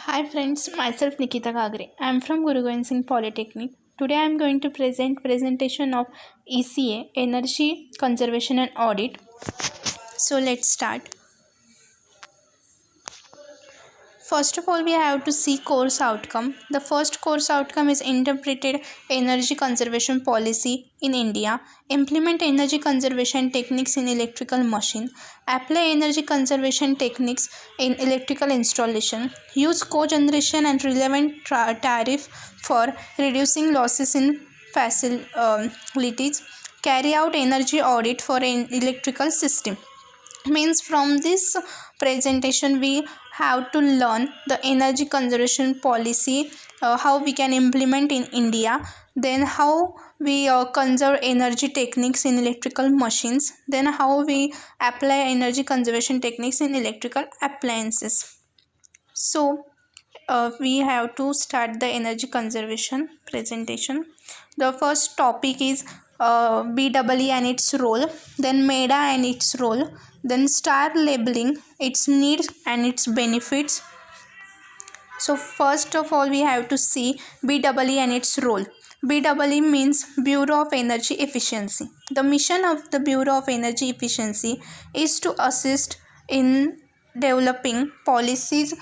Hi friends, myself Nikita Kagre. I am from Guru Gobind Singh Polytechnic. Today I am going to present presentation of ECA Energy Conservation and Audit. So let's start. First of all, we have to see course outcome. The first course outcome is interpreted energy conservation policy in India, implement energy conservation techniques in electrical machine, apply energy conservation techniques in electrical installation, use cogeneration and relevant tariff for reducing losses in facilities, carry out energy audit for an electrical system. Means from this presentation we have to learn the energy conservation policy, how we can implement in India, then how we conserve energy techniques in electrical machines, then how we apply energy conservation techniques in electrical appliances. So we have to start the energy conservation presentation. The first topic is BEE and its role, then MEDA and its role, then star labeling, its needs and its benefits. So first of all we have to see BEE and its role. BEE means Bureau of Energy Efficiency. The mission of the Bureau of Energy Efficiency is to assist in developing policies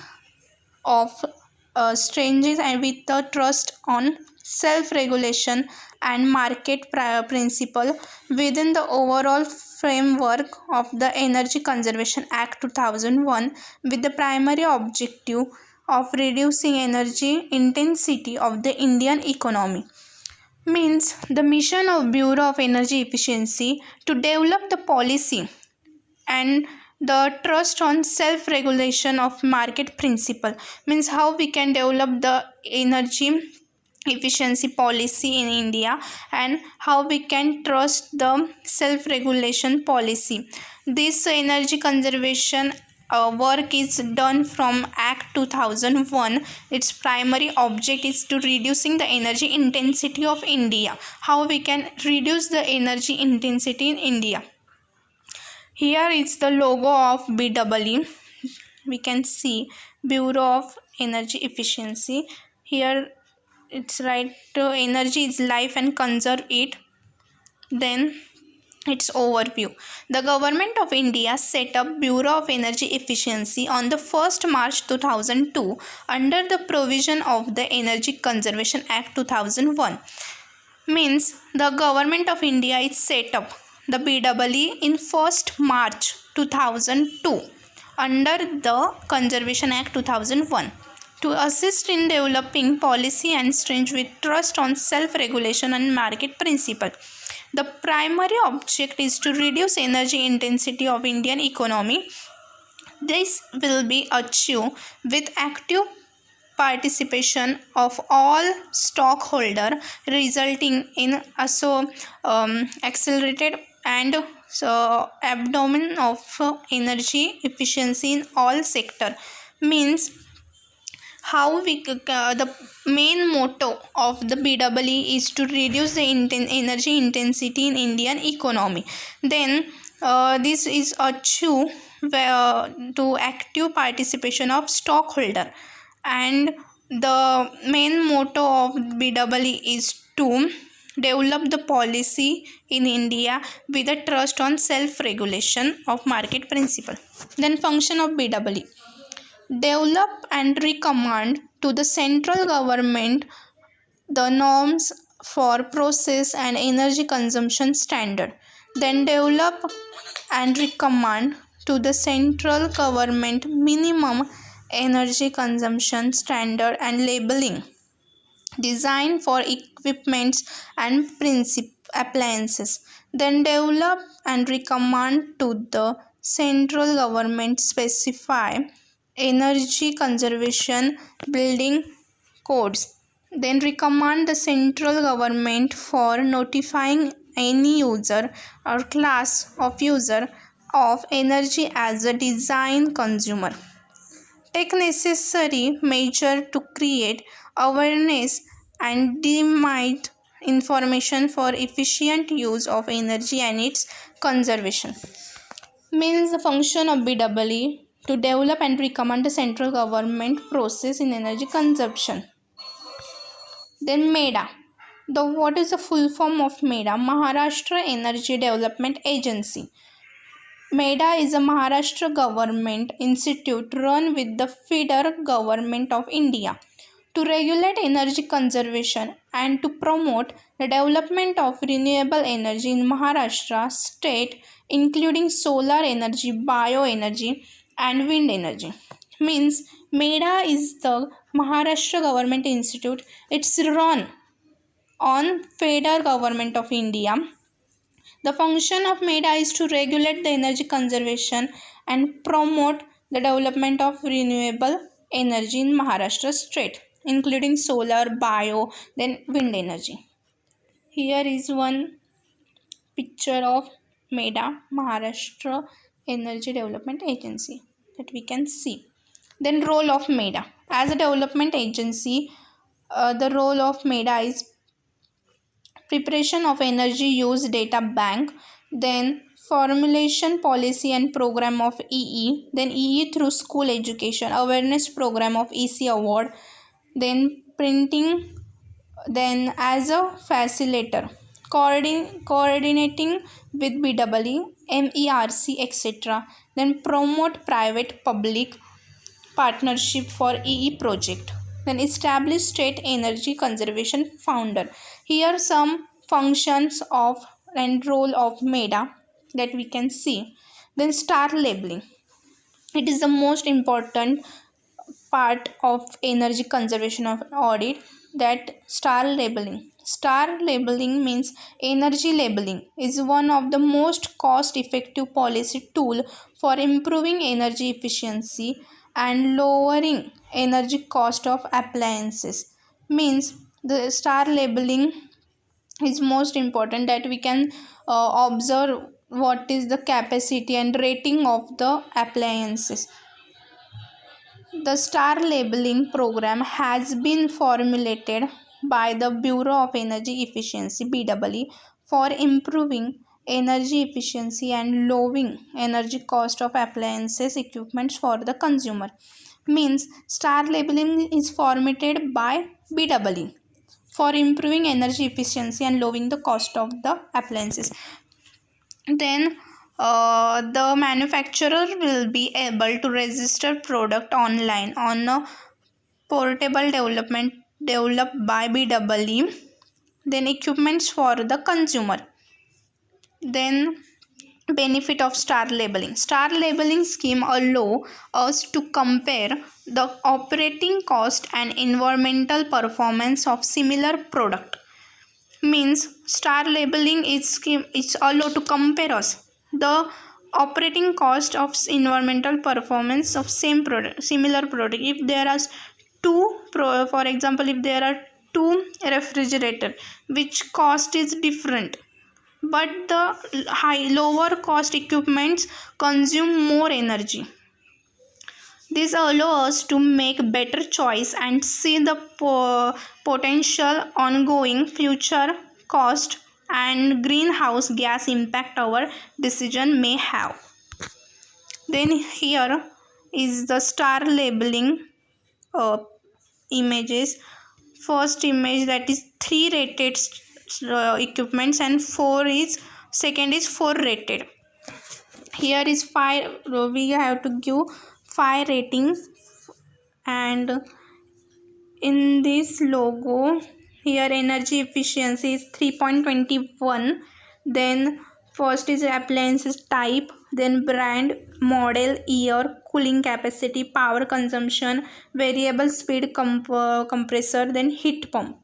of strangers and with the trust on self-regulation and market principle within the overall framework of the Energy Conservation Act 2001, with the primary objective of reducing energy intensity of the Indian economy. Means the mission of Bureau of Energy Efficiency to develop the policy and the trust on self-regulation of market principle. Means how we can develop the energy efficiency policy in India and how we can trust the self-regulation policy. This energy conservation work is done from Act 2001. Its primary object is to reducing the energy intensity of India. How we can reduce the energy intensity in India. Here is the logo of BEE. We can see Bureau of Energy Efficiency. Here it's right, energy is life and conserve it. Then its overview. The Government of India set up Bureau of Energy Efficiency on the 1st March 2002 under the provision of the Energy Conservation Act 2001. Means the Government of India is set up the BEE in 1st March 2002 under the Conservation Act 2001 to assist in developing policy and strength with trust on self-regulation and market principle. The primary object is to reduce energy intensity of Indian economy. This will be achieved with active participation of all stockholder, resulting in accelerated and abdomen of energy efficiency in all sector. Means how we the main motto of the BEE is to reduce the energy intensity in Indian economy. Then this is achieved to active participation of stockholder, and the main motto of BEE is to develop the policy in India with a trust on self-regulation of market principle. Then function of BEE: develop and recommend to the central government the norms for process and energy consumption standard. Then develop and recommend to the central government minimum energy consumption standard and labeling, design for equipments and appliances. Then develop and recommend to the central government specify energy conservation building codes. Then recommend the central government for notifying any user or class of user of energy as a design consumer. Take necessary measure to create awareness and disseminate information for efficient use of energy and its conservation. Means the function of BEE: to develop and recommend the central government process in energy consumption. Then MEDA. What is the full form of MEDA? Maharashtra Energy Development Agency. MEDA is a Maharashtra government institute run with the federal government of India to regulate energy conservation and to promote the development of renewable energy in Maharashtra state, including solar energy, bioenergy, and wind energy. Means MEDA is the Maharashtra government institute. It's run on federal government of India. The function of MEDA is to regulate the energy conservation and promote the development of renewable energy in Maharashtra state, including solar, bio, then wind energy. Here is one picture of MEDA, Maharashtra Energy Development Agency, that we can see. Then role of MEDA. As a development agency, the role of MEDA is preparation of energy use data bank, then formulation policy and program of EE, then EE through school education awareness program of EC award, then printing, then as a facilitator coordinating with BEE, MERC, etc. Then promote private public partnership for EE project. Then establish state energy conservation founder. Here some functions of and role of MEDA that we can see. Then star labeling. It is the most important part of energy conservation of audit, that star labeling. Star labeling means energy labeling is one of the most cost effective policy tool for improving energy efficiency and lowering energy cost of appliances. Means the star labeling is most important, that we can observe what is the capacity and rating of the appliances. The star labeling program has been formulated by the Bureau of Energy Efficiency (BEE) for improving energy efficiency and lowering energy cost of appliances equipments for the consumer. Means star labeling is formulated by BEE for improving energy efficiency and lowering the cost of the appliances. Then the manufacturer will be able to register product online on a portable development developed by BEE. Then equipments for the consumer. Then benefit of star labeling. Star labeling scheme allow us to compare the operating cost and environmental performance of similar product. Means star labeling is allowed to compare us the operating cost of environmental performance of similar product. If there are for example, if there are two refrigerator which cost is different, but the lower cost equipments consume more energy. This allows us to make better choice and see the potential ongoing future cost and greenhouse gas impact our decision may have. Then here is the star labeling images. First image, that is 3 rated equipments and second is 4 rated. Here is 5. We have to give 5 rating, and in this logo here energy efficiency is 3.21. then first is appliances type, then brand, model, year, cooling capacity, power consumption, variable speed compressor, then heat pump.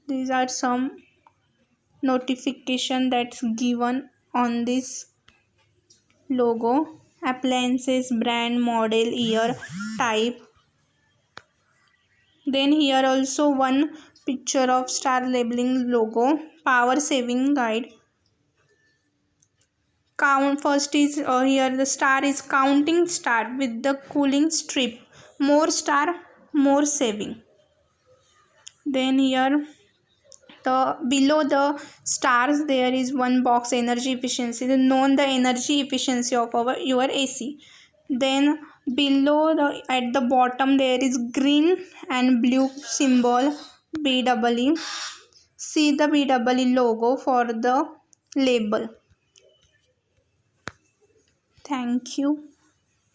These are some notification that's given on this logo: appliances, brand, model, year, type. Then here also one picture of star labeling logo, power saving guide. Count first is here the star is counting star with the cooling strip, more star more saving. Then here the below the stars there is one box, energy efficiency. Then known the energy efficiency of your AC. Then below at the bottom there is green and blue symbol BEE. See the BEE logo for the label. Thank you.